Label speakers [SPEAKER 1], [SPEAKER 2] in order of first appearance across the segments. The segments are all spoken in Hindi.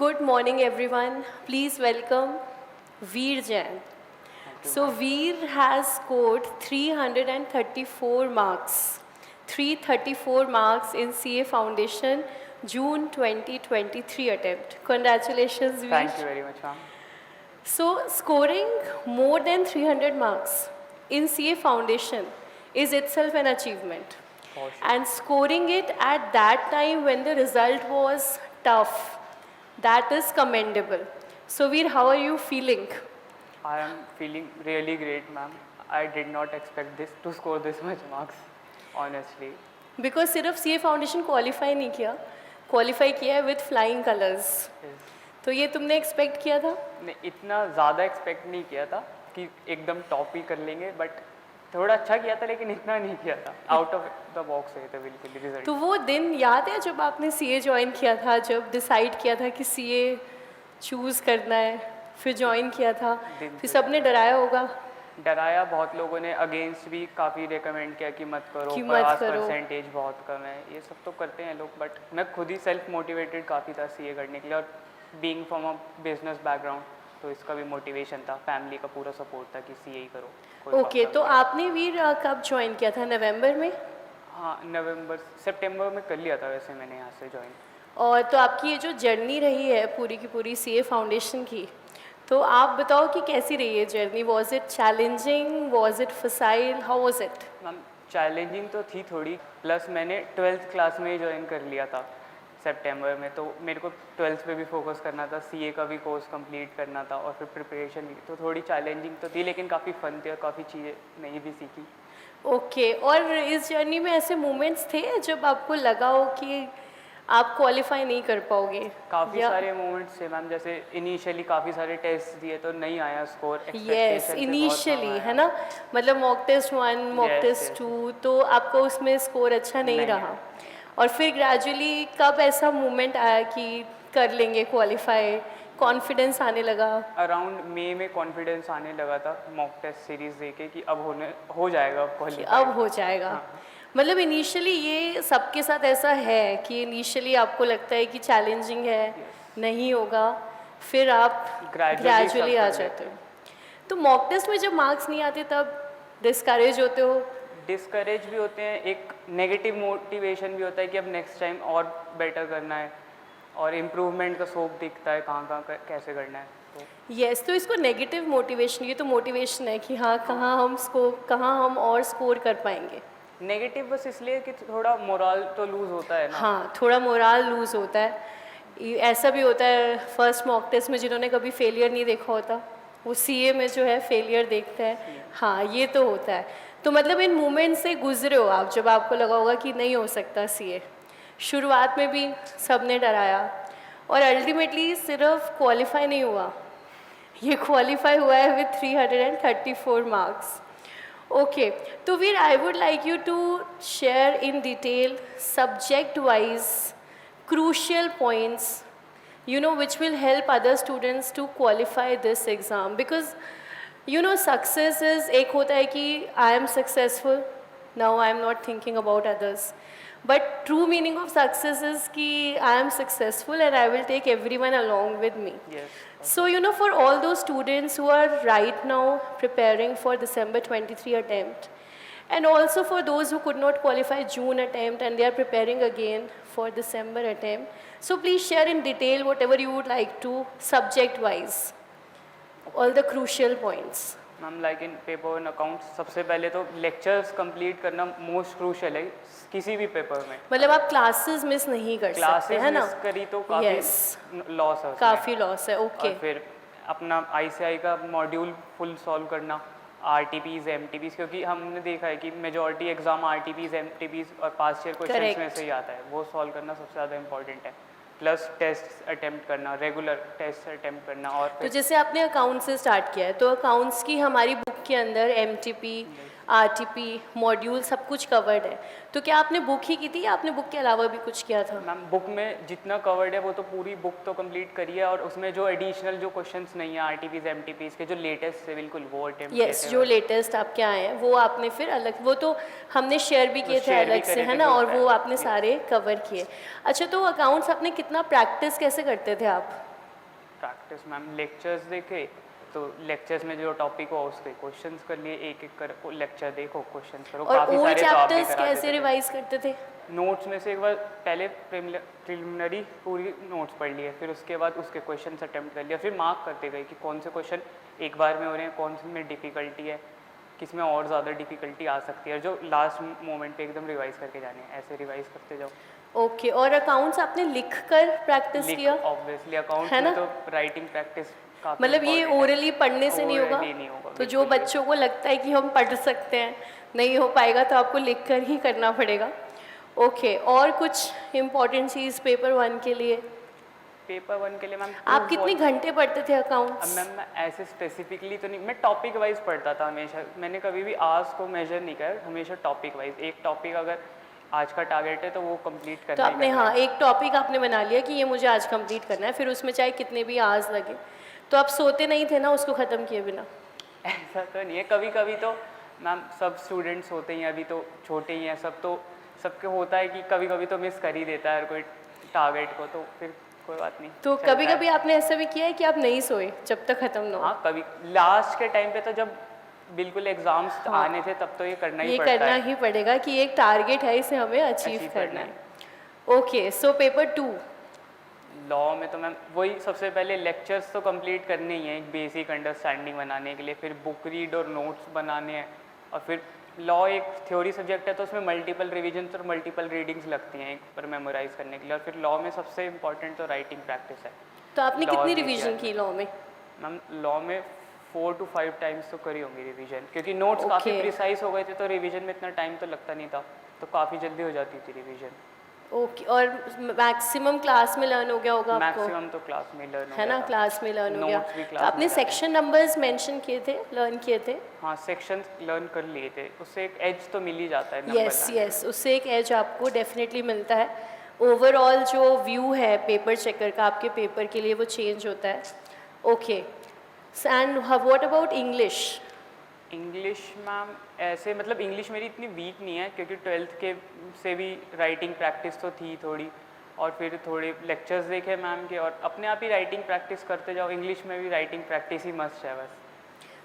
[SPEAKER 1] Good morning, everyone. Please welcome Veer Jain. So Veer has scored 334 marks. 334 marks in CA Foundation June 2023 attempt. Congratulations, Veer.
[SPEAKER 2] Thank you very much, ma'am.
[SPEAKER 1] So scoring more than 300 marks in CA Foundation is itself an achievement.
[SPEAKER 2] For sure.
[SPEAKER 1] And scoring it at that time when the result was tough, that is commendable. So Veer, how are you feeling?
[SPEAKER 2] I am feeling really great, ma'am. I did not expect this to score this much marks, honestly.
[SPEAKER 1] Because सिर्फ सी ए फाउंडेशन क्वालिफाई नहीं किया, क्वालिफाई किया है विथ फ्लाइंग कलर्स.
[SPEAKER 2] Yes.
[SPEAKER 1] तो ये तुमने एक्सपेक्ट किया था?
[SPEAKER 2] मैं इतना ज़्यादा एक्सपेक्ट नहीं किया था कि एकदम टॉप ही कर लेंगे, बट थोड़ा अच्छा किया था, लेकिन इतना नहीं किया था. आउट ऑफ द बॉक्स है तो बिल्कुल रिजल्ट.
[SPEAKER 1] तो वो दिन याद है जब आपने सी ए ज्वाइन किया था, जब डिसाइड किया था कि सी ए चूज़ करना है, फिर ज्वाइन किया था, फिर सबने डराया होगा?
[SPEAKER 2] डराया, बहुत लोगों ने अगेंस्ट भी काफ़ी रिकमेंड किया कि मत करो,
[SPEAKER 1] कि मत करो.
[SPEAKER 2] परसेंटेज बहुत कम है, ये सब तो करते हैं लोग, बट मैं खुद ही सेल्फ मोटिवेटेड काफ़ी था सीए करने के लिए. और being from a business background, तो इसका भी मोटिवेशन था, फैमिली का पूरा सपोर्ट था कि सीए ही करो.
[SPEAKER 1] ओके, तो आपने वीर कब ज्वाइन किया था? नवंबर में?
[SPEAKER 2] हाँ, सितंबर में कर लिया था वैसे मैंने यहाँ से ज्वाइन.
[SPEAKER 1] और तो आपकी ये जो जर्नी रही है पूरी की पूरी सी ए फाउंडेशन की, तो आप बताओ कि कैसी रही है journey? Was it challenging, was it feasible, how was it?
[SPEAKER 2] Ma'am challenging तो थी थोड़ी, प्लस मैंने 12th क्लास में ही ज्वाइन कर लिया था सितंबर में, तो मेरे को 12th पे भी फोकस करना था, सीए का भी कोर्स कंप्लीट करना था, और फिर प्रिपरेशन भी, तो थोड़ी चैलेंजिंग तो थी, लेकिन काफ़ी फन थी और काफ़ी चीज़ें नई भी सीखी.
[SPEAKER 1] ओके, और इस जर्नी में ऐसे मोमेंट्स थे जब आपको लगा हो कि आप क्वालिफाई नहीं कर पाओगे?
[SPEAKER 2] काफ़ी सारे मोमेंट्स थे मैम, जैसे इनिशियली काफ़ी सारे टेस्ट दिए तो नहीं आया स्कोर.
[SPEAKER 1] यस, इनिशियली है ना, मतलब मॉक टेस्ट 1, मॉक टेस्ट 2, तो आपको उसमें स्कोर अच्छा नहीं रहा. और फिर ग्रेजुअली कब ऐसा मोमेंट आया कि कर लेंगे क्वालिफाई, कॉन्फिडेंस आने लगा?
[SPEAKER 2] अराउंड मई में कॉन्फिडेंस आने लगा था मॉक टेस्ट सीरीज देके कि अब हो जाएगा क्वालिफाई.
[SPEAKER 1] अब हो जाएगा.
[SPEAKER 2] हाँ.
[SPEAKER 1] मतलब इनिशियली ये सबके साथ ऐसा है कि इनिशियली आपको लगता है कि चैलेंजिंग है, नहीं होगा, फिर आप ग्रेजुअली आ जाते हो. तो मॉक टेस्ट में जब मार्क्स नहीं आते तब डिस्करेज होते हो?
[SPEAKER 2] डिस्करेज भी होते हैं, एक नेगेटिव मोटिवेशन भी होता है कि अब नेक्स्ट टाइम और बेटर करना है, और इम्प्रूवमेंट का स्कोप दिखता है कहाँ कैसे करना है.
[SPEAKER 1] यस, तो इसको नेगेटिव मोटिवेशन, ये तो मोटिवेशन है कि हाँ कहाँ हम और स्कोर कर पाएंगे.
[SPEAKER 2] नेगेटिव बस इसलिए कि थोड़ा मोरल तो लूज़ होता है ना.
[SPEAKER 1] हाँ, थोड़ा मोरल लूज़ होता है. ऐसा भी होता है फर्स्ट मॉक टेस्ट में जिन्होंने कभी फेलियर नहीं देखा होता, वो सीए में जो है फेलियर देखता है. हाँ, ये तो होता है. तो मतलब इन मोमेंट से गुजरे हो आप, जब आपको लगा होगा कि नहीं हो सकता सीए. शुरुआत में भी सबने डराया, और अल्टीमेटली सिर्फ क्वालिफाई नहीं हुआ, ये क्वालिफाई हुआ है with 334 marks. Okay, so Veer, I would like you to share in detail subject-wise crucial points, which will help other students to qualify this exam. Because, success is एक होता है कि I am successful, now I am not thinking about others. But true meaning of success is कि I am successful and I will take everyone along with me.
[SPEAKER 2] Yes.
[SPEAKER 1] So, for all those students who are right now preparing for December 23 attempt, and also for those who could not qualify June attempt and they are preparing again for December attempt, so please share in detail whatever you would like to, subject-wise, all the crucial points.
[SPEAKER 2] Ma'am like in paper one accounts, सबसे पहले तो लेक्चर्स कंप्लीट करना मोस्ट क्रूशियल है किसी भी पेपर में.
[SPEAKER 1] मतलब आप क्लासेस मिस नहीं कर सकते, है ना?
[SPEAKER 2] क्लासेस मिस करी तो काफ़ी लॉस है.
[SPEAKER 1] काफ़ी लॉस है. ओके.
[SPEAKER 2] और फिर अपना आईसीआई का मॉड्यूल फुल सॉल्व करना, आरटीपीज एमटीपीज, क्योंकि हमने देखा है कि मेजॉरिटी एग्जाम आरटीपीज एमटीपीज और पास्ट ईयर क्वेश्चंस में से ही आता है, वो सॉल्व करना सबसे ज़्यादा इंपॉर्टेंट है. प्लस टेस्ट अटेम्प्ट करना, रेगुलर टेस्ट अटेम्प्ट करना. और
[SPEAKER 1] तो जैसे आपने अकाउंट से स्टार्ट किया है, तो अकाउंट्स की हमारी बुक के अंदर एमटीपी, आरटीपी, मॉड्यूल सब कुछ कवर्ड है. तो क्या आपने बुक ही की थी या आपने बुक के अलावा भी कुछ किया था?
[SPEAKER 2] मैम बुक में जितना कवर्ड है वो तो पूरी बुक तो कंप्लीट करी है, और उसमें जो एडिशनल जो क्वेश्चंस नहीं है आरटीपीज एमटीपीज के जो लेटेस्ट है बिल्कुल वो अटेम्प्ट.
[SPEAKER 1] यस, जो लेटेस्ट आपके आए हैं वो आपने फिर अलग, वो तो हमने शेयर भी किए थे अलग से, है ना, और वो आपने सारे कवर किए. अच्छा, तो अकाउंट्स आपने कितना प्रैक्टिस कैसे करते थे आप?
[SPEAKER 2] प्रैक्टिस मैम लेक्चर्स देखे तो लेक्चर्स में जो टॉपिक हो उसके क्वेश्चंस कर लिए, एक एक कर लेक्चर देखो क्वेश्चंस करो।
[SPEAKER 1] और
[SPEAKER 2] काफ़ी
[SPEAKER 1] ओल्ड
[SPEAKER 2] सारे तो आप भी
[SPEAKER 1] चैप्टर्स
[SPEAKER 2] करा
[SPEAKER 1] कैसे
[SPEAKER 2] देते थे।
[SPEAKER 1] रिवाइज करते थे?
[SPEAKER 2] नोट्स में से एक बार पहले प्रिलिमिनरी पूरी नोट्स पढ़ लिए, फिर उसके बाद उसके क्वेश्चंस अटेम्प्ट कर लिया, फिर मार्क करते गए कि कौन से क्वेश्चन एक बार में हो रहे हैं, कौन से में डिफ़िकल्टी है, किस में और ज़्यादा डिफ़िकल्टी आ सकती है, जो लास्ट मोमेंट पे एकदम रिवाइज करके जाने हैं, ऐसे रिवाइज करते जाओ।
[SPEAKER 1] ओके, और अकाउंट्स आपने लिख कर प्रैक्टिस किया?
[SPEAKER 2] ऑब्वियसली अकाउंट्स
[SPEAKER 1] है
[SPEAKER 2] में
[SPEAKER 1] ना?
[SPEAKER 2] तो राइटिंग प्रैक्टिस काफ़ी
[SPEAKER 1] मतलब ये ओरली पढ़ने से नहीं होगा?
[SPEAKER 2] नहीं होगा
[SPEAKER 1] तो जो
[SPEAKER 2] बिल्कुल भी।
[SPEAKER 1] बच्चों को लगता है कि हम पढ़ सकते हैं, नहीं हो पाएगा, तो आपको लिख कर ही करना पड़ेगा। ओके, और कुछ इम्पोर्टेंट चीज़ पेपर 1 के लिए?
[SPEAKER 2] पेपर 1 के लिए मैम
[SPEAKER 1] आप कितने घंटे पढ़ते थे
[SPEAKER 2] अब
[SPEAKER 1] अकाउंट्स?
[SPEAKER 2] मैम मैं ऐसे स्पेसिफिकली तो नहीं, मैं टॉपिक वाइज पढ़ता था हमेशा। मैंने कभी भी आवर्स को मेजर नहीं किया, हमेशा टॉपिक वाइज। एक टॉपिक अगर आज का टारगेट है तो वो कंप्लीट
[SPEAKER 1] तो
[SPEAKER 2] करना ही
[SPEAKER 1] आपने,
[SPEAKER 2] करना
[SPEAKER 1] हाँ,
[SPEAKER 2] है।
[SPEAKER 1] एक टॉपिक आपने बना लिया कि ये मुझे आज कंप्लीट करना है, फिर उसमें चाहे कितने भी आवर्स लगे। तो आप सोते नहीं थे ना उसको ख़त्म किए बिना?
[SPEAKER 2] ऐसा तो नहीं है, कभी कभी तो मैम सब स्टूडेंट्स होते ही हैं, अभी तो छोटे ही हैं सब, तो सबके होता है कि कभी कभी तो मिस कर ही देता है हर कोई टारगेट को, तो फिर कोई बात नहीं,
[SPEAKER 1] तो
[SPEAKER 2] चलता
[SPEAKER 1] कभी
[SPEAKER 2] है।
[SPEAKER 1] कभी आपने ऐसा भी किया है कि आप नहीं सोए जब तक ख़त्म ना हो?
[SPEAKER 2] हाँ कभी लास्ट के टाइम पे तो जब बिल्कुल एग्जाम्स
[SPEAKER 1] हाँ,
[SPEAKER 2] आने थे तब तो ये करना ही
[SPEAKER 1] ये
[SPEAKER 2] पड़ता
[SPEAKER 1] करना
[SPEAKER 2] है।
[SPEAKER 1] ही पड़ेगा कि एक टारगेट है, इसे हमें अचीव
[SPEAKER 2] Achieve
[SPEAKER 1] करना
[SPEAKER 2] करना
[SPEAKER 1] है। Okay, so paper 2?
[SPEAKER 2] लॉ में तो मैम वही सबसे पहले लेक्चर्स तो कंप्लीट करने ही हैं, एक बेसिक अंडरस्टैंडिंग बनाने के लिए, फिर बुक रीड और नोट्स बनाने हैं, और फिर लॉ एक थ्योरी सब्जेक्ट है तो उसमें मल्टीपल रिविजन्स और मल्टीपल रीडिंग्स लगती हैं एक पर मेमोराइज करने के लिए, और फिर लॉ में सबसे इंपॉर्टेंट तो राइटिंग प्रैक्टिस है।
[SPEAKER 1] तो आपने
[SPEAKER 2] Law
[SPEAKER 1] कितनी
[SPEAKER 2] और
[SPEAKER 1] रिवीजन
[SPEAKER 2] VCR
[SPEAKER 1] की लॉ में?
[SPEAKER 2] मैम लॉ में 4 to 5 टाइम्स तो करी होंगी रिवीजन, क्योंकि नोट्स काफ़ी
[SPEAKER 1] Okay.
[SPEAKER 2] प्रिसाइज हो गए थे तो रिवीजन में इतना टाइम तो लगता नहीं था, तो काफ़ी जल्दी हो जाती थी रिवीजन।
[SPEAKER 1] ओके, और मैक्सिमम क्लास में लर्न हो गया होगा आपको?
[SPEAKER 2] मैक्सिमम तो क्लास में लर्न हो
[SPEAKER 1] है
[SPEAKER 2] गया
[SPEAKER 1] ना,
[SPEAKER 2] था।
[SPEAKER 1] क्लास में लर्न हो गया।
[SPEAKER 2] नोट्स भी
[SPEAKER 1] तो
[SPEAKER 2] क्लास
[SPEAKER 1] आपने
[SPEAKER 2] में लर्न
[SPEAKER 1] सेक्शन नंबर्स मेंशन किए थे, लर्न किए थे?
[SPEAKER 2] हाँ सेक्शंस लर्न कर लिए थे, उससे एक एज तो मिल ही जाता है नंबर
[SPEAKER 1] यस
[SPEAKER 2] लाने में।
[SPEAKER 1] यस, उससे एक एज आपको डेफिनेटली मिलता है। ओवरऑल जो व्यू है पेपर चेकर का आपके पेपर के लिए, वो चेंज होता है। Okay, and what about English?
[SPEAKER 2] English ma'am ऐसे मतलब इंग्लिश मेरी इतनी वीक नहीं है, क्योंकि 12th के से भी राइटिंग प्रैक्टिस तो थी थोड़ी, और फिर थोड़े लेक्चर्स देखे मैम के, और अपने आप ही राइटिंग प्रैक्टिस करते जाओ। इंग्लिश में भी राइटिंग प्रैक्टिस ही मस्ट है बस।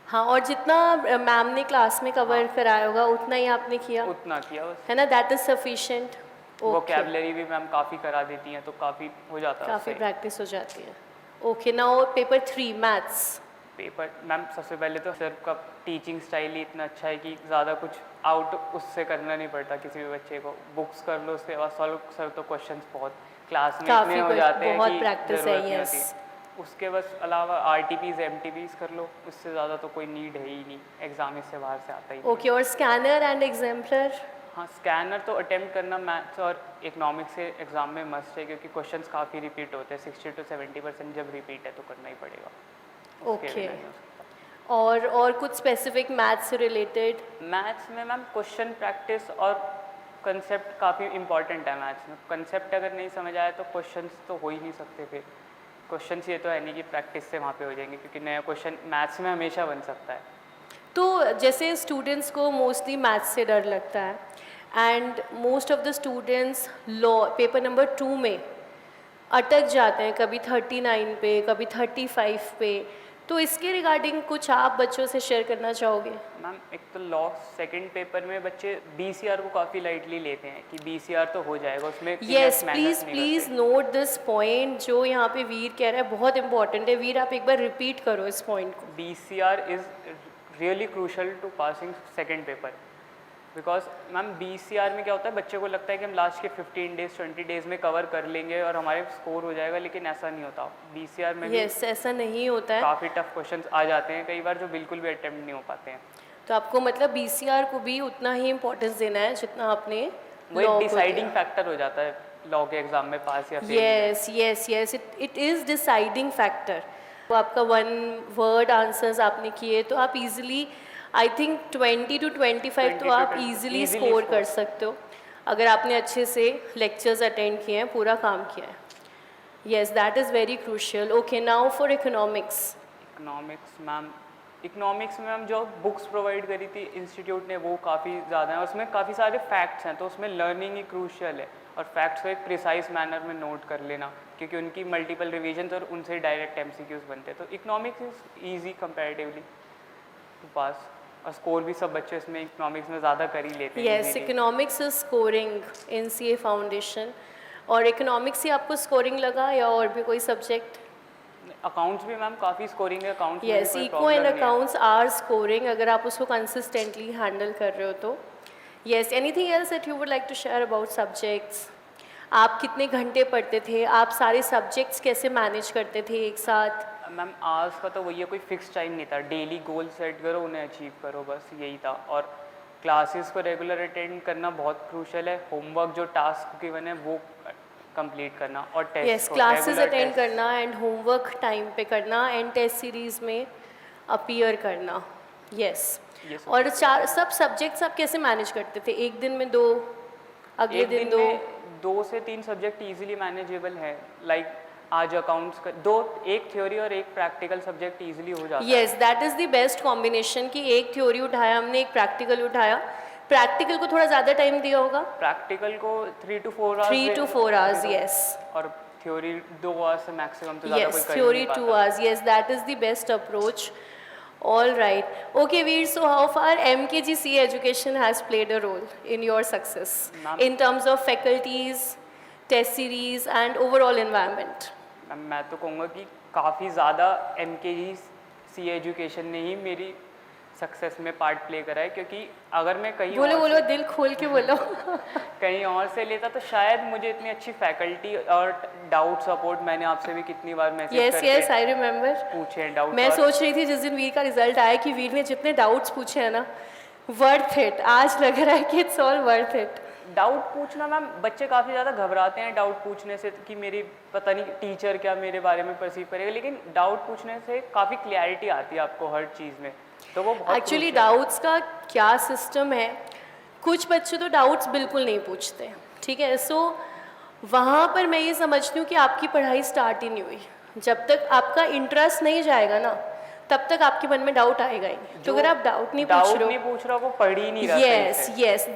[SPEAKER 1] हाँ, और जितना मैम ने क्लास में कवर कराया होगा उतना ही आपने किया,
[SPEAKER 2] उतना किया बस।
[SPEAKER 1] है ना? That is sufficient. Okay,
[SPEAKER 2] vocabulary भी मैम काफ़ी करा देती हैं तो काफ़ी हो जाता है
[SPEAKER 1] काफ़ी
[SPEAKER 2] उससे।
[SPEAKER 1] प्रैक्टिस हो जाती है। Okay, now paper 3 maths.
[SPEAKER 2] Paper ma'am सबसे पहले तो सर का टीचिंग स्टाइल ही इतना अच्छा है कि ज़्यादा कुछ आउट उससे करना नहीं पड़ता किसी भी बच्चे को। बुक्स कर लो, उसके बाद सॉल्व। सर तो क्वेश्चंस बहुत क्लास में
[SPEAKER 1] काफ़ी
[SPEAKER 2] इतने हो जाते हैं
[SPEAKER 1] बहुत
[SPEAKER 2] कि
[SPEAKER 1] प्रैक्टिस है,
[SPEAKER 2] ज़रूरत नहीं
[SPEAKER 1] यस।
[SPEAKER 2] होती। उसके बस अलावा RTPs MTPs कर लो, उससे ज़्यादा तो कोई नीड है ही नहीं, एग्ज़ाम इससे बाहर से आता ही नहीं।
[SPEAKER 1] ओके, और स्कैनर एंड एग्जाम्पलर?
[SPEAKER 2] हाँ स्कैनर तो अटेम्प्ट करना मैथ्स और इकोनॉमिक्स से एग्ज़ाम में मस्ट है, क्योंकि क्वेश्चंस काफ़ी रिपीट होते हैं। 60 to 70% जब रिपीट है तो करना ही पड़ेगा। उसके
[SPEAKER 1] ओके,
[SPEAKER 2] बिना नहीं हो सकता।
[SPEAKER 1] और कुछ स्पेसिफिक मैथ्स से रिलेटेड?
[SPEAKER 2] मैथ्स में मैम क्वेश्चन प्रैक्टिस और कंसेप्ट काफ़ी इंपॉर्टेंट है मैथ्स में। कंसेप्ट अगर नहीं समझ आया तो क्वेश्चंस तो हो ही नहीं सकते। फिर क्वेश्चंस ये तो है नहीं कि प्रैक्टिस से वहाँ पे हो जाएंगे, क्योंकि नया क्वेश्चन मैथ्स में हमेशा बन सकता है।
[SPEAKER 1] तो जैसे स्टूडेंट्स को मोस्टली मैथ्स से डर लगता है, and most of the students law paper number 2 में अटक जाते हैं, कभी 39 पे, कभी 35 पे। तो इसके रिगार्डिंग कुछ आप बच्चों से शेयर करना चाहोगे?
[SPEAKER 2] मैम एक तो लॉ सेकंड पेपर में बच्चे BCR को काफ़ी लाइटली लेते हैं कि BCR तो हो जाएगा, उसमें इतनी
[SPEAKER 1] यस,
[SPEAKER 2] मेहनत
[SPEAKER 1] प्लीज़
[SPEAKER 2] नहीं
[SPEAKER 1] प्लीज़
[SPEAKER 2] करते।
[SPEAKER 1] नोट दिस पॉइंट जो यहाँ पे वीर कह रहा है, बहुत इंपॉर्टेंट है। वीर, आप एक बार रिपीट करो इस पॉइंट को।
[SPEAKER 2] BCR is really crucial to passing second paper, because ma'am BCR में क्या होता है, बच्चे को लगता है कि हम लास्ट के 15 डेज 20 डेज में कवर कर लेंगे और हमारे स्कोर हो जाएगा, लेकिन ऐसा नहीं होता। BCR में भी
[SPEAKER 1] यस, ऐसा नहीं होता है।
[SPEAKER 2] काफ़ी टफ क्वेश्चंस आ जाते हैं कई बार, जो बिल्कुल भी अटेम्प्ट नहीं हो पाते हैं।
[SPEAKER 1] तो आपको मतलब BCR को भी उतना ही इम्पोर्टेंस देना है जितना आपने
[SPEAKER 2] वो
[SPEAKER 1] लॉ
[SPEAKER 2] एक
[SPEAKER 1] को
[SPEAKER 2] डिसाइडिंग
[SPEAKER 1] दिया।
[SPEAKER 2] फैक्टर हो जाता है लॉ के एग्जाम में, पास या fail.
[SPEAKER 1] Yes yes yes, it is deciding factor. तो आपका 1 वर्ड आंसर्स आपने किए तो आप इजीली, आई थिंक 20 to 25 तो
[SPEAKER 2] 20 to
[SPEAKER 1] आप
[SPEAKER 2] 20
[SPEAKER 1] इजीली
[SPEAKER 2] easily
[SPEAKER 1] स्कोर
[SPEAKER 2] score।
[SPEAKER 1] कर सकते हो अगर आपने अच्छे से लेक्चर्स अटेंड किए हैं, पूरा काम किया है। Yes, that is very crucial. Okay, now for economics.
[SPEAKER 2] Economics में मैम जो बुक्स प्रोवाइड करी थी इंस्टीट्यूट ने वो काफ़ी ज़्यादा है, उसमें काफ़ी सारे फैक्ट्स हैं, तो उसमें लर्निंग ही क्रूशियल है। और फैक्ट्स को एक प्रिसाइज मैनर में नोट कर लेना, क्योंकि उनकी मल्टीपल रिविजन्स और उनसे डायरेक्ट एमसीक्यूज बनते हैं। तो economics is easy comparatively to pass, और स्कोर भी सब बच्चे इसमें इकोनॉमिक्स में ज़्यादा कर ही लेते हैं।
[SPEAKER 1] Yes, economics is scoring in CA foundation. और इकोनॉमिक्स से आपको स्कोरिंग लगा या और भी कोई सब्जेक्ट?
[SPEAKER 2] अकाउंट्स भी मैम काफ़ी स्कोरिंग है, अकाउंट्स में
[SPEAKER 1] यस,
[SPEAKER 2] कोई
[SPEAKER 1] इको
[SPEAKER 2] प्रॉब्लम
[SPEAKER 1] एंड
[SPEAKER 2] नहीं है।
[SPEAKER 1] अकाउंट्स आर स्कोरिंग अगर आप उसको कंसिस्टेंटली हैंडल कर रहे हो तो। Yes, anything else that you would like to share about subjects? आप कितने घंटे पढ़ते थे? आप सारे सब्जेक्ट्स कैसे मैनेज करते थे एक साथ?
[SPEAKER 2] मैम आज का तो वही है, कोई फिक्स टाइम नहीं था, डेली गोल सेट करो, उन्हें अचीव करो, बस यही था। और क्लासेस को रेगुलर अटेंड करना बहुत क्रूशल है, होमवर्क जो टास्क गिवन है वो कंप्लीट करना, और टेस्ट
[SPEAKER 1] यस, क्लासेस अटेंड करना एंड होमवर्क टाइम पे करना एंड टेस्ट सीरीज में अपीयर करना। यस, और चार सब सब्जेक्ट्स आप कैसे मैनेज करते थे? एक दिन में 2, अगले दिन 2?
[SPEAKER 2] 2 से 3 सब्जेक्ट इजीली मैनेजेबल है। लाइक आज अकाउंट्स का 2, एक थ्योरी और एक प्रैक्टिकल सब्जेक्ट इजीली हो जाता है।
[SPEAKER 1] Yes, that is the best combination कि एक थ्योरी उठाया हमने, एक प्रैक्टिकल उठाया। प्रैक्टिकल को थोड़ा ज़्यादा टाइम दिया होगा?
[SPEAKER 2] प्रैक्टिकल को 3 to 4 hours
[SPEAKER 1] 3 to 4 hours, yes.
[SPEAKER 2] और थ्योरी 2 आवर्स से मैक्सिमम, तो ज़्यादा कोई
[SPEAKER 1] Yes,
[SPEAKER 2] कर ही
[SPEAKER 1] theory
[SPEAKER 2] नहीं
[SPEAKER 1] 2
[SPEAKER 2] पाता।
[SPEAKER 1] hours. Yes, that is the best approach. All right. Okay, Veer, so how far MKGC education has played a role in your success
[SPEAKER 2] Ma'am.
[SPEAKER 1] in terms of faculties, test series and overall environment?
[SPEAKER 2] Ma'am मैं तो कहूँगा कि काफ़ी ज़्यादा MKGC एजुकेशन ने ही मेरी सक्सेस में पार्ट प्ले करा है, क्योंकि अगर मैं कहीं
[SPEAKER 1] बोलो
[SPEAKER 2] और
[SPEAKER 1] बोलो,
[SPEAKER 2] से-
[SPEAKER 1] दिल खोल के बोलो।
[SPEAKER 2] कहीं और से लेता तो शायद मुझे इतनी अच्छी फैकल्टी और डाउट सपोर्ट, मैंने आपसे भी कितनी बार मैसेज
[SPEAKER 1] Yes,
[SPEAKER 2] करके
[SPEAKER 1] yes, I remember.
[SPEAKER 2] पूछे हैं डाउट।
[SPEAKER 1] मैं सोच रही थी जिस दिन वीर का रिजल्ट आया कि वीर ने जितने डाउट्स पूछे हैं ना, वर्थ इट। आज लग रहा है कि it's all worth it.
[SPEAKER 2] Doubt पूछना मैम, बच्चे काफ़ी ज़्यादा घबराते हैं डाउट पूछने से कि मेरी पता नहीं टीचर क्या मेरे बारे में परसीव करेगा, लेकिन डाउट पूछने से काफ़ी क्लैरिटी आती है आपको हर चीज़ में, तो वो बहुत
[SPEAKER 1] एक्चुअली
[SPEAKER 2] crucial है।
[SPEAKER 1] डाउट्स का क्या सिस्टम है, कुछ बच्चे तो डाउट्स बिल्कुल नहीं पूछते, ठीक है। सो वहाँ पर मैं ये समझती हूँ कि आपकी पढ़ाई स्टार्ट ही नहीं हुई। जब तक आपका इंटरेस्ट नहीं जाएगा ना, तब तक आपके मन में डाउट आएगा ही नहीं। तो अगर आप डाउट नहीं पूछ रहे हो,
[SPEAKER 2] वो पढ़ ही नहीं रहा सही
[SPEAKER 1] यस
[SPEAKER 2] से।
[SPEAKER 1] Yes,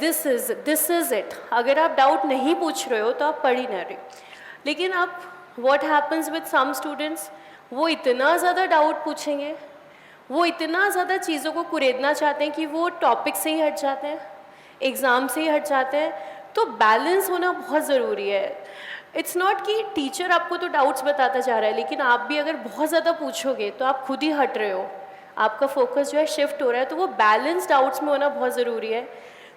[SPEAKER 1] this is it. अगर आप डाउट नहीं पूछ रहे हो तो आप पढ़ ही ना रहे हो। लेकिन आप, what happens with some students, वो इतना ज़्यादा डाउट पूछेंगे, वो इतना ज़्यादा चीज़ों को कुरेदना चाहते हैं कि वो टॉपिक से ही हट जाते हैं, एग्ज़ाम से ही हट जाते हैं। तो बैलेंस होना बहुत ज़रूरी है। इट्स नॉट कि टीचर आपको तो डाउट्स बताता जा रहा है, लेकिन आप भी अगर बहुत ज़्यादा पूछोगे तो आप खुद ही हट रहे हो, आपका फोकस जो है शिफ्ट हो रहा है। तो वो बैलेंस डाउट्स में होना बहुत ज़रूरी है।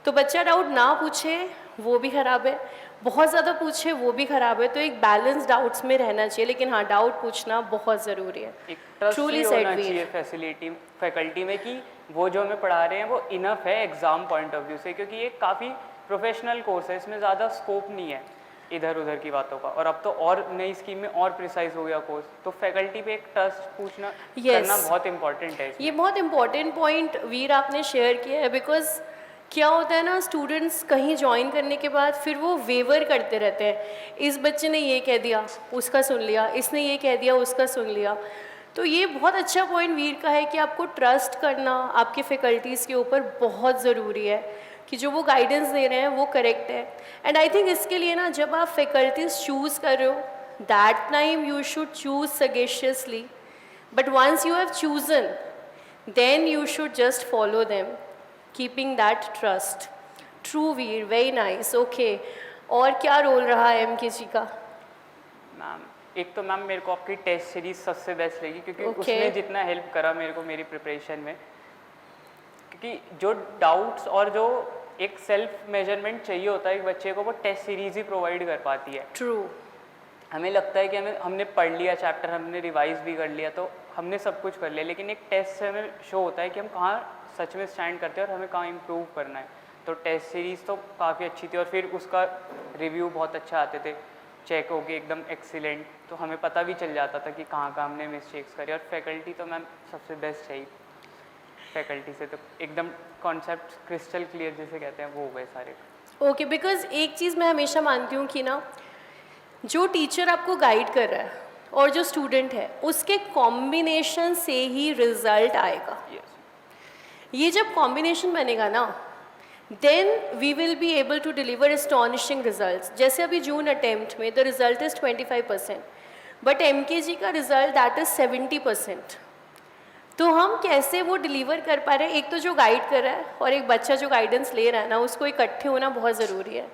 [SPEAKER 1] तो बच्चा डाउट ना पूछे वो भी ख़राब है, बहुत ज़्यादा पूछे वो भी ख़राब है। तो एक बैलेंस डाउट्स में रहना चाहिए, लेकिन हाँ, डाउट पूछना बहुत ज़रूरी है।
[SPEAKER 2] एक ट्रस्ट
[SPEAKER 1] Truly
[SPEAKER 2] भी
[SPEAKER 1] said,
[SPEAKER 2] होना
[SPEAKER 1] Veer.
[SPEAKER 2] चाहिए फैकल्टी में कि वो जो हमें पढ़ा रहे हैं वो इनफ है एग्ज़ाम पॉइंट ऑफ व्यू से, क्योंकि ये काफ़ी प्रोफेशनल कोर्स है, इसमें ज़्यादा स्कोप नहीं है इधर उधर की बातों का। और अब तो और नई स्कीम में और प्रिसाइज हो गया कोर्स, तो फैकल्टी पे एक ट्रस्ट पूछना करना बहुत इंपॉर्टेंट है इसमें।
[SPEAKER 1] ये बहुत इंपॉर्टेंट पॉइंट वीर आपने शेयर किया है। बिकॉज क्या होता है ना, स्टूडेंट्स कहीं ज्वाइन करने के बाद फिर वो वेवर करते रहते हैं। इस बच्चे ने ये कह दिया, उसका सुन लिया, इसने ये कह दिया, उसका सुन लिया। तो ये बहुत अच्छा पॉइंट वीर का है कि आपको ट्रस्ट करना आपके फैकल्टीज़ के ऊपर बहुत ज़रूरी है कि जो वो गाइडेंस दे रहे हैं वो करेक्ट है। एंड आई थिंक इसके लिए ना, जब आप फैकल्टीज चूज़ कर रहे हो, that time you should choose sagaciously, but once you have chosen then you should just follow them, keeping that trust. True Veer, very nice. Okay, और क्या रोल रहा है MKG का?
[SPEAKER 2] मैम एक तो मैम मेरे को आपकी टेस्ट सीरीज सबसे बेस्ट लगी, क्योंकि
[SPEAKER 1] Okay.
[SPEAKER 2] उसने जितना हेल्प करा मेरे को मेरी प्रिपरेशन में, क्योंकि जो डाउट्स और जो एक सेल्फ मेजरमेंट चाहिए होता है एक बच्चे को, वो टेस्ट सीरीज ही प्रोवाइड कर पाती है।
[SPEAKER 1] ट्रू।
[SPEAKER 2] हमें लगता है कि हमने पढ़ लिया चैप्टर, हमने रिवाइज भी कर लिया, तो हमने सब कुछ कर लिया, लेकिन एक टेस्ट से हमें शो होता है कि हम कहाँ सच में स्टैंड करते हैं और हमें कहाँ इम्प्रूव करना है। तो टेस्ट सीरीज़ तो काफ़ी अच्छी थी, और फिर उसका रिव्यू बहुत अच्छा आते थे, चेक हो गए एकदम एक्सीलेंट, तो हमें पता भी चल जाता था कि कहाँ कहाँ हमने मिस्टेक्स करी। और फैकल्टी तो मैम सबसे बेस्ट है ही, फैकल्टी से तो एकदम कॉन्सेप्ट क्रिस्टल क्लियर जिसे कहते हैं वो हो गए सारे।
[SPEAKER 1] ओके, बिकॉज एक चीज़ मैं हमेशा मानती हूँ कि ना, जो टीचर आपको गाइड कर रहा है और जो स्टूडेंट है, उसके कॉम्बिनेशन से ही रिजल्ट आएगा।
[SPEAKER 2] यस,
[SPEAKER 1] ये जब कॉम्बिनेशन बनेगा ना, then we will be able to deliver astonishing results. जैसे अभी जून अटेम्प्ट में the result is 25%, but MKG का रिजल्ट दैट इज़ 70%। तो हम कैसे वो डिलीवर कर पा रहे हैं, एक तो जो गाइड कर रहा है और एक बच्चा जो गाइडेंस ले रहा है ना, उसको इकट्ठे होना बहुत ज़रूरी है।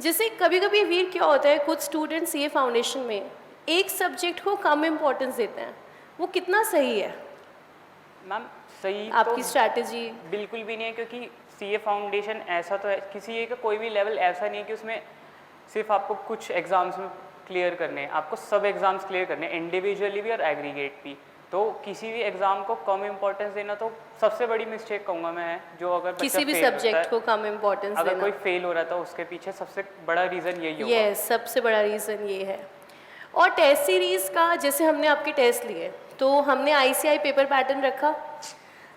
[SPEAKER 1] जैसे कभी कभी वीर क्या होता है, कुछ स्टूडेंट्स ये फाउंडेशन में एक सब्जेक्ट को कम इम्पोर्टेंस देते हैं, वो कितना सही है
[SPEAKER 2] मैम? सही
[SPEAKER 1] आपकी
[SPEAKER 2] तो
[SPEAKER 1] स्ट्रैटेजी?
[SPEAKER 2] बिल्कुल भी नहीं है, क्योंकि सीए फाउंडेशन ऐसा तो है, किसी एक का कोई भी लेवल ऐसा नहीं है कि उसमें सिर्फ आपको कुछ एग्जाम्स में क्लियर करने हैं, आपको सब एग्जाम्स क्लियर करने हैं, इंडिविजुअली भी और एग्रीगेट भी। तो किसी भी एग्जाम को कम इंपॉर्टेंस देना तो सबसे बड़ी मिस्टेक कहूँगा मैं है, जो अगर बच्चा
[SPEAKER 1] किसी भी
[SPEAKER 2] fail होता
[SPEAKER 1] सब्जेक्ट
[SPEAKER 2] है,
[SPEAKER 1] को कम इम्पोर्टेंस
[SPEAKER 2] अगर
[SPEAKER 1] देना।
[SPEAKER 2] कोई फेल हो रहा था उसके पीछे सबसे बड़ा रीज़न यही होगा।
[SPEAKER 1] यस, सबसे बड़ा रीज़न ये है। और टेस्ट सीरीज़ का, जैसे हमने आपके टेस्ट लिए तो हमने ICI पेपर पैटर्न रखा।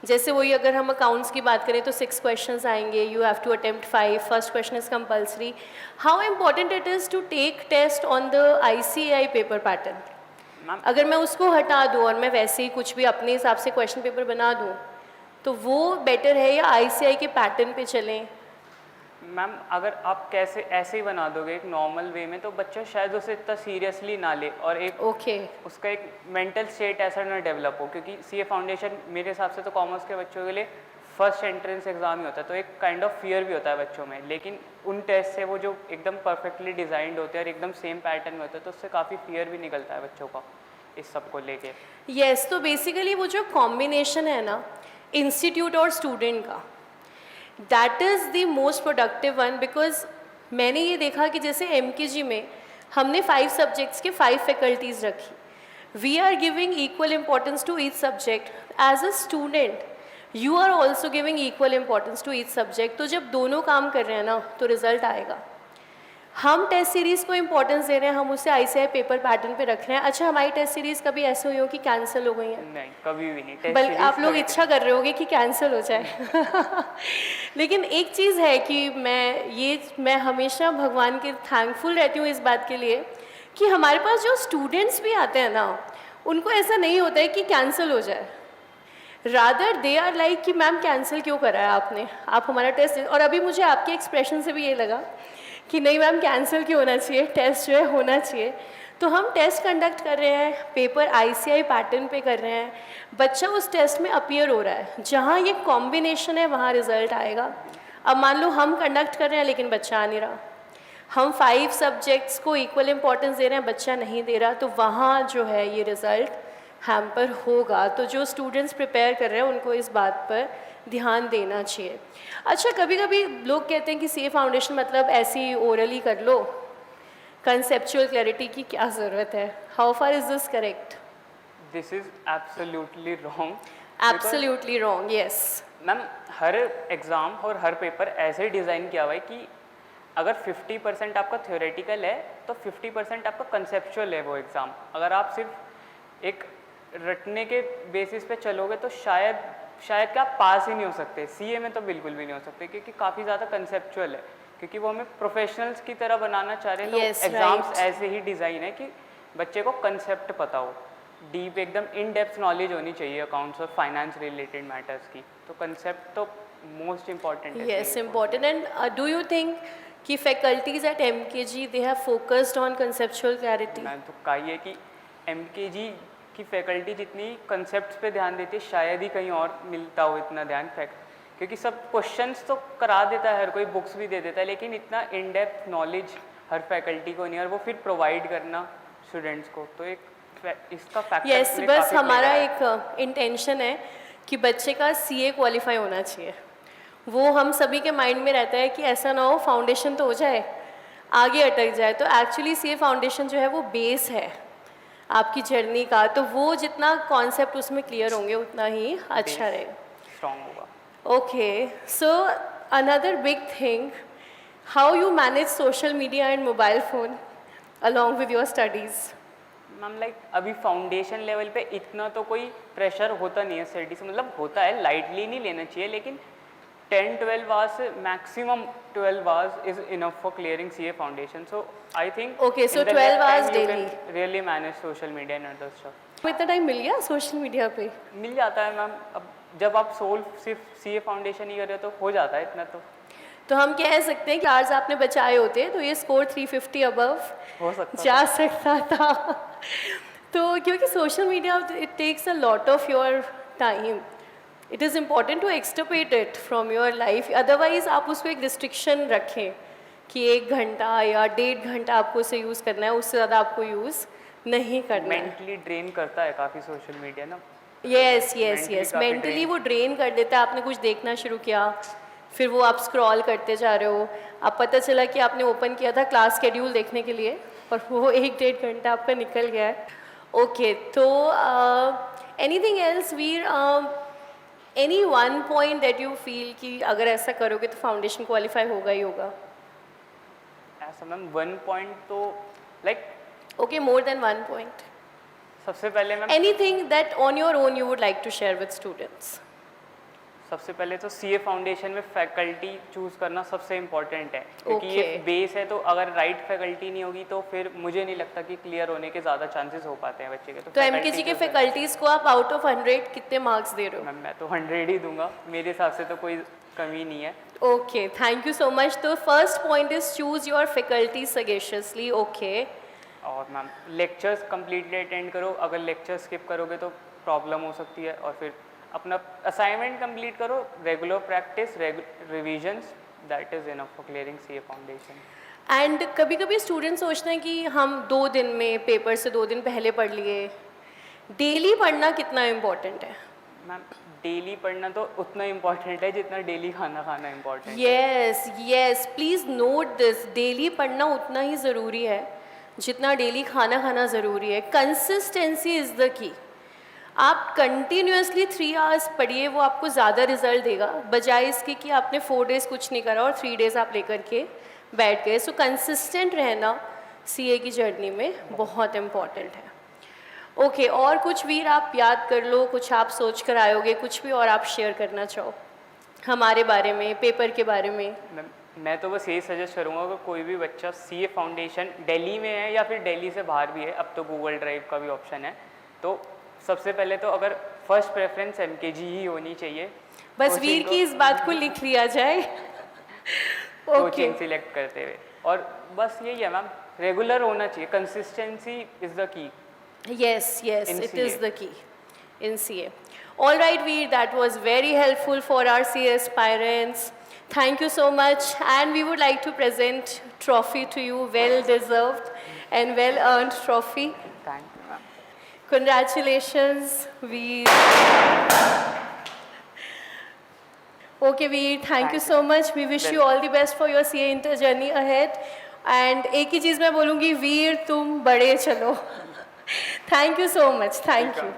[SPEAKER 1] जैसे वही अगर हम अकाउंट्स की बात करें तो 6 क्वेश्चंस आएंगे, you have to attempt 5, first question is compulsory. How important it is to take test on the ICI paper pattern?
[SPEAKER 2] Ma'am
[SPEAKER 1] अगर मैं उसको हटा दूँ और मैं वैसे ही कुछ भी अपने हिसाब से क्वेश्चन पेपर बना दूँ, तो वो बेटर है या ICI के पैटर्न पे चलें?
[SPEAKER 2] मैम अगर आप कैसे ऐसे ही बना दोगे एक नॉर्मल वे में, तो बच्चा शायद उसे इतना सीरियसली ना ले और एक
[SPEAKER 1] ओके
[SPEAKER 2] उसका एक मेंटल स्टेट ऐसा ना डेवलप हो, क्योंकि सीए फाउंडेशन मेरे हिसाब से तो कॉमर्स के बच्चों के लिए फर्स्ट एंट्रेंस एग्जाम ही होता है, तो एक काइंड ऑफ फियर भी होता है बच्चों में। लेकिन उन टेस्ट से वो जो एकदम परफेक्टली डिजाइंड होते हैं और एकदम सेम पैटर्न में होते हैं, तो उससे काफ़ी फियर भी निकलता है बच्चों का इस सब को लेके।
[SPEAKER 1] यस, तो बेसिकली वो जो कॉम्बिनेशन है ना इंस्टीट्यूट और स्टूडेंट का, that is the most productive one. Because मैंने ये देखा कि जैसे MKG में हमने 5 सब्जेक्ट्स के 5 फैकल्टीज़ रखी, we are giving equal importance to each subject. As a student you are also giving equal importance to each subject. तो जब दोनों काम कर रहे हैं ना तो रिजल्ट आएगा। हम टेस्ट सीरीज़ को इम्पोर्टेंस दे रहे हैं, हम उसे ICI पेपर पैटर्न पे रख रहे हैं। अच्छा, हमारी टेस्ट सीरीज़ कभी ऐसे हुई हो कि कैंसिल हो गई है?
[SPEAKER 2] नहीं, कभी भी नहीं। टेस्ट
[SPEAKER 1] बल्कि
[SPEAKER 2] सीरीज
[SPEAKER 1] आप लोग
[SPEAKER 2] कभी
[SPEAKER 1] इच्छा कर रहे होगे कि कैंसिल हो जाए। लेकिन एक चीज़ है कि मैं हमेशा भगवान के थैंकफुल रहती हूँ इस बात के लिए कि हमारे पास जो स्टूडेंट्स भी आते हैं ना, उनको ऐसा नहीं होता है कि कैंसिल हो जाए। रादर दे आर लाइक कि मैम कैंसिल क्यों करा है आपने, आप हमारा टेस्ट। और अभी मुझे आपके एक्सप्रेशन से भी ये लगा कि नहीं मैम कैंसिल क्यों होना चाहिए, टेस्ट जो है होना चाहिए। तो हम टेस्ट कंडक्ट कर रहे हैं, पेपर ICI पैटर्न पे कर रहे हैं, बच्चा उस टेस्ट में अपीयर हो रहा है, जहाँ ये कॉम्बिनेशन है वहाँ रिजल्ट आएगा। अब मान लो हम कंडक्ट कर रहे हैं लेकिन बच्चा आ नहीं रहा, हम 5 सब्जेक्ट्स को इक्वल इम्पोर्टेंस दे रहे हैं, बच्चा नहीं दे रहा, तो वहाँ जो है ये रिज़ल्ट हैम्पर होगा। तो जो स्टूडेंट्स प्रिपेयर कर रहे हैं उनको इस बात पर ध्यान देना चाहिए। अच्छा, कभी कभी लोग कहते हैं कि CA फाउंडेशन मतलब ऐसे ही ओरली कर लो, कंसेप्चुअल क्लैरिटी की क्या ज़रूरत है? How far is this correct?
[SPEAKER 2] This is absolutely wrong.
[SPEAKER 1] Absolutely wrong, yes.
[SPEAKER 2] Ma'am her exam और हर पेपर ऐसे डिज़ाइन किया हुआ है कि अगर 50% आपका थ्योरेटिकल है तो 50% आपका कंसेप्चुअल है वो एग्ज़ाम। अगर आप सिर्फ एक रटने के बेसिस पे चलोगे तो शायद क्या आप पास ही नहीं हो सकते। सीए में तो बिल्कुल भी नहीं हो सकते, क्योंकि काफ़ी ज़्यादा कंसेप्चुअल है, क्योंकि वो हमें प्रोफेशनल्स की तरह बनाना चाह रहे हैं।
[SPEAKER 1] Yes,
[SPEAKER 2] तो एग्ज़ाम्स
[SPEAKER 1] right.
[SPEAKER 2] ऐसे ही डिज़ाइन है कि बच्चे को कंसेप्ट पता हो, डीप एकदम इन डेप्थ नॉलेज होनी चाहिए अकाउंट्स और फाइनेंस रिलेटेड मैटर्स की। तो कंसेप्ट तो मोस्ट इम्पॉर्टेंट है।
[SPEAKER 1] Yes, important. And do you think कि faculties at MKG they have focused on conceptual clarity?
[SPEAKER 2] मैं तो कही है कि MKG की फैकल्टी जितनी कंसेप्ट्स पे ध्यान देती है शायद ही कहीं और मिलता हो इतना ध्यान। क्योंकि सब क्वेश्चंस तो करा देता है, हर कोई बुक्स भी दे देता है, लेकिन इतना in depth knowledge her faculty को नहीं है, और वो फिर प्रोवाइड करना स्टूडेंट्स को, तो एक इसका फैक्टर
[SPEAKER 1] यस, बस हमारा एक इंटेंशन है कि बच्चे का CA क्वालिफाई होना चाहिए। वो हम सभी के माइंड में रहता है कि ऐसा ना हो फाउंडेशन तो हो जाए, आगे अटक जाए। तो एक्चुअली CA फाउंडेशन जो है वो बेस है आपकी जर्नी का, तो वो जितना कॉन्सेप्ट उसमें क्लियर होंगे उतना ही अच्छा रहेगा,
[SPEAKER 2] स्ट्रॉन्ग होगा।
[SPEAKER 1] Okay. So another big thing, how you manage social media and mobile phone along with your studies?
[SPEAKER 2] Ma'am like अभी फाउंडेशन लेवल पे इतना तो कोई प्रेशर होता नहीं है स्टडी से, मतलब होता है, लाइटली नहीं लेना चाहिए, लेकिन 10-12 hours maximum 12 hours is enough for clearing CA foundation. So I think
[SPEAKER 1] Okay, so 12 hours daily.
[SPEAKER 2] Really manage social media and other stuff.
[SPEAKER 1] इतना टाइम मिल गया सोशल मीडिया पे?
[SPEAKER 2] मिल जाता है मैम, अब जब आप सिर्फ CA फाउंडेशन ही कर रहे हो तो हो जाता है इतना तो।
[SPEAKER 1] तो हम कह सकते हैं कि आज आपने बचाए होते तो ये स्कोर 350 अबव
[SPEAKER 2] हो सकता
[SPEAKER 1] जा सकता था। तो क्योंकि social media it takes a lot of your time, it is important to extirpate it from your life, otherwise आप उसको एक रिस्ट्रिक्शन रखें कि 1 घंटा या 1.5 घंटा आपको उसे यूज़ करना है, उससे ज़्यादा आपको यूज़ नहीं करना है।
[SPEAKER 2] मेंटली ड्रेन करता है काफ़ी सोशल मीडिया ना।
[SPEAKER 1] यस यस
[SPEAKER 2] Mentally
[SPEAKER 1] यस,
[SPEAKER 2] काफ़ी
[SPEAKER 1] मेंटली
[SPEAKER 2] drain-
[SPEAKER 1] वो ड्रेन कर देता है। आपने कुछ देखना शुरू किया, फिर वो आप स्क्रॉल करते जा रहे हो, अब पता चला कि आपने ओपन किया था क्लास शेड्यूल देखने के लिए और वो 1-1.5 घंटा आपका निकल गया है। ओके, तो anything else Veer, any one point that you feel कि अगर ऐसा करोगे तो फाउंडेशन क्वालिफाई होगा ही होगा?
[SPEAKER 2] ऐसा मैम 1 पॉइंट तो like
[SPEAKER 1] okay, more than 1 point,
[SPEAKER 2] सबसे पहले ma'am
[SPEAKER 1] anything that on your own you would like to share with students.
[SPEAKER 2] सबसे पहले तो सीए फाउंडेशन में फैकल्टी चूज करना सबसे इम्पोर्टेंट है, क्योंकि ये
[SPEAKER 1] Okay.
[SPEAKER 2] बेस है। तो अगर राइट फैकल्टी नहीं होगी तो फिर मुझे नहीं लगता कि क्लियर होने के ज़्यादा चांसेस हो पाते हैं बच्चे के।
[SPEAKER 1] तो एमकेजी के फैकल्टीज़ को आप आउट ऑफ 100 कितने मार्क्स दे रहे हो?
[SPEAKER 2] मैम मैं तो 100 ही दूंगा, मेरे हिसाब से तो कोई कमी नहीं है।
[SPEAKER 1] Okay, thank you so much. तो first point is choose your faculty sagaciously. Okay,
[SPEAKER 2] और मैम लेक्चर्स कम्प्लीटली अटेंड करो, अगर लेक्चर स्किप करोगे तो प्रॉब्लम हो सकती है। और फिर अपना असाइनमेंट कंप्लीट करो, regular practice, revisions, that is enough for clearing CA foundation.
[SPEAKER 1] And कभी कभी स्टूडेंट सोचते हैं कि हम 2 दिन में पेपर से 2 दिन पहले पढ़ लिए। डेली पढ़ना कितना इम्पोर्टेंट है?
[SPEAKER 2] मैम डेली पढ़ना तो उतना इम्पोर्टेंट है जितना डेली खाना खाना इम्पोर्टेंट है।
[SPEAKER 1] Yes yes, please note this, daily पढ़ना उतना ही ज़रूरी है जितना डेली खाना खाना ज़रूरी है। Consistency is the key. आप कंटिन्यूसली 3 आवर्स पढ़िए, वो आपको ज़्यादा रिजल्ट देगा, बजाय इसके कि आपने 4 डेज़ कुछ नहीं करा और 3 डेज़ आप लेकर के बैठ गए। सो कंसिस्टेंट रहना सीए की जर्नी में बहुत इम्पॉर्टेंट है। ओके, और कुछ वीर आप याद कर लो, कुछ आप सोच कर आयोगे, कुछ भी और आप शेयर करना चाहो हमारे बारे में, पेपर के बारे में?
[SPEAKER 2] मैं तो बस यही सजेस्ट करूँगा कि कोई भी बच्चा सीए फाउंडेशन दिल्ली में है या फिर दिल्ली से बाहर भी है, अब तो गूगल ड्राइव का भी ऑप्शन है, तो सबसे पहले तो अगर फर्स्ट प्रेफरेंस एमकेजी ही होनी चाहिए।
[SPEAKER 1] बस वीर की इस बात को लिख लिया जाए। ओके,
[SPEAKER 2] कोचिंग सिलेक्ट करते हुए, और बस यही है मैम, रेगुलर होना चाहिए, consistency is the key.
[SPEAKER 1] yes yes,
[SPEAKER 2] In
[SPEAKER 1] it is
[SPEAKER 2] CA.
[SPEAKER 1] the key in CA. All right Veer, that was very helpful for our CA aspirants. Thank you so much, and we would like to present trophy to you, well deserved and well earned trophy.
[SPEAKER 2] Thank you ma'am.
[SPEAKER 1] Congratulations Veer. Okay Veer, thank you so much. We wish you all the best for your CA inter journey ahead. And एक ही चीज़ मैं बोलूँगी, वीर तुम बड़े चलो। Thank you so much. Thank you.